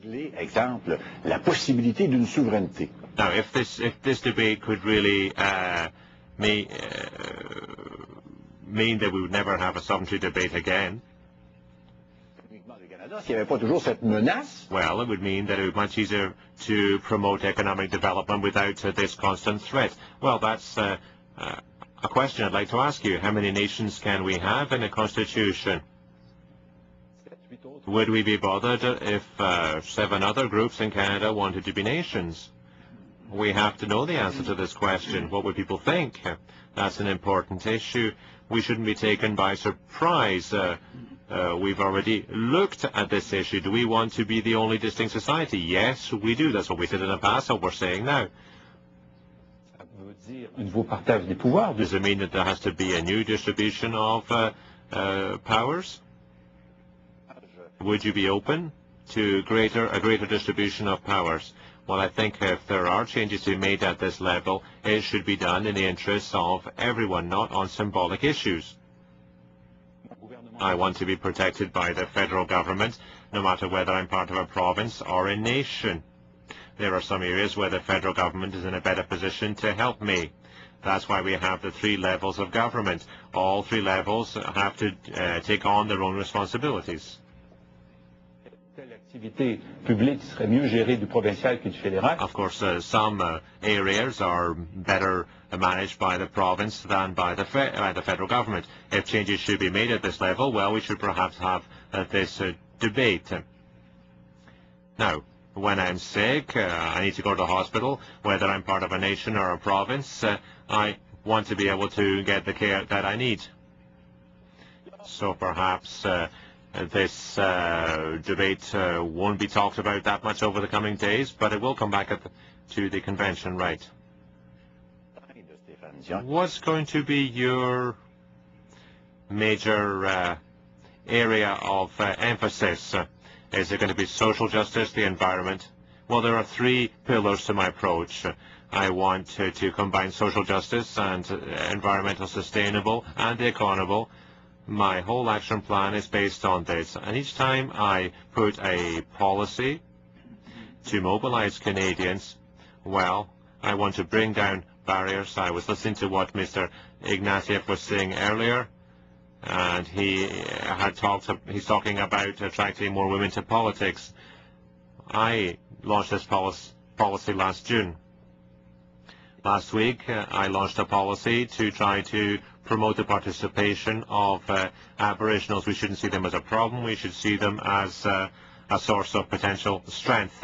Exemple, la possibilité d'une souveraineté. Now, if this debate could really mean that we would never have a sovereignty debate again, well, it would mean that it would be much easier to promote economic development without this constant threat. Well, that's a question I'd like to ask you. How many nations can we have in a constitution? Would we be bothered if 7 other groups in Canada wanted to be nations? We have to know the answer to this question. What would people think? That's an important issue. We shouldn't be taken by surprise. We've already looked at this issue. Do we want to be the only distinct society? Yes, we do. That's what we said in the past, what we're saying now. Does it mean that there has to be a new distribution of powers? Would you be open to a greater distribution of powers? Well, I think if there are changes to be made at this level, it should be done in the interests of everyone, not on symbolic issues. I want to be protected by the federal government, no matter whether I'm part of a province or a nation. There are some areas where the federal government is in a better position to help me. That's why we have the 3 levels of government. All 3 levels have to take on their own responsibilities. Of course, some areas are better managed by the province than by the federal government. If changes should be made at this level, well, we should perhaps have this debate. Now, when I'm sick, I need to go to the hospital, whether I'm part of a nation or a province, I want to be able to get the care that I need. So perhaps this debate won't be talked about that much over the coming days, but it will come back to the convention, right? What's going to be your major area of emphasis? Is it going to be social justice, the environment? Well, there are 3 pillars to my approach. I want to combine social justice and environmental sustainable and equitable. My whole action plan is based on this. And each time I put a policy to mobilize Canadians, well, I want to bring down barriers. I was listening to what Mr. Ignatieff was saying earlier, and he's talking about attracting more women to politics. I launched this policy last June. Last week, I launched a policy to try to promote the participation of Aboriginals. We shouldn't see them as a problem. We should see them as a source of potential strength.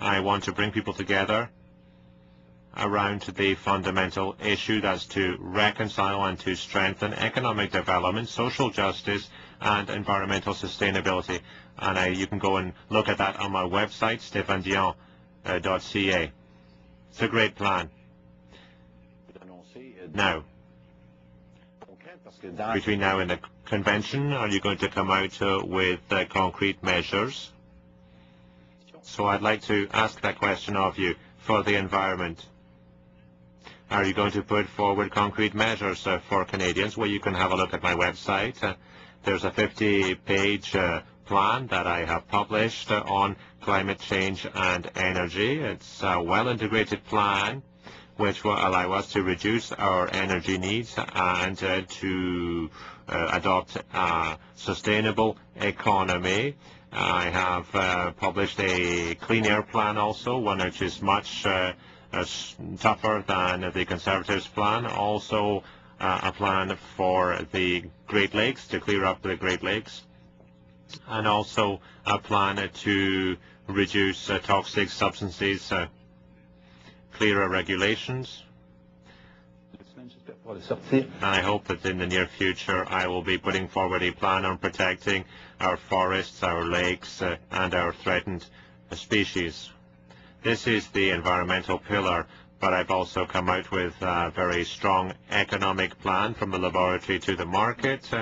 I want to bring people together around the fundamental issue, that's to reconcile and to strengthen economic development, social justice, and environmental sustainability. And you can go and look at that on my website, stephanedion.ca. It's a great plan. Now, between now and the convention, are you going to come out with concrete measures? So I'd like to ask that question of you for the environment. Are you going to put forward concrete measures for Canadians? Well, you can have a look at my website. There's a 50-page plan that I have published on climate change and energy. It's a well-integrated plan which will allow us to reduce our energy needs and to adopt a sustainable economy. I have published a clean air plan also, one which is much tougher than the Conservatives' plan. Also a plan for the Great Lakes, to clear up the Great Lakes, and also a plan to reduce toxic substances, clearer regulations. And I hope that in the near future I will be putting forward a plan on protecting our forests, our lakes, and our threatened species. This is the environmental pillar, but I've also come out with a very strong economic plan from the laboratory to the market.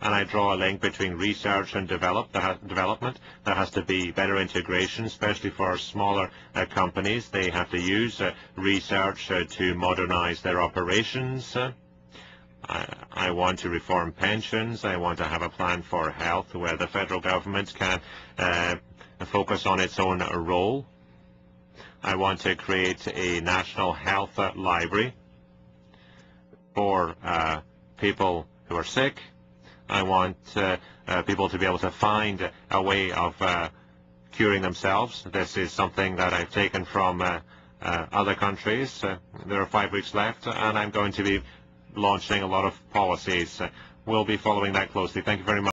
And I draw a link between research and development. There has to be better integration, especially for smaller companies. They have to use research to modernize their operations. I want to reform pensions. I want to have a plan for health where the federal government can focus on its own role. I want to create a national health library for people who are sick. I want people to be able to find a way of curing themselves. This is something that I've taken from other countries. There are 5 weeks left, and I'm going to be launching a lot of policies. We'll be following that closely. Thank you very much.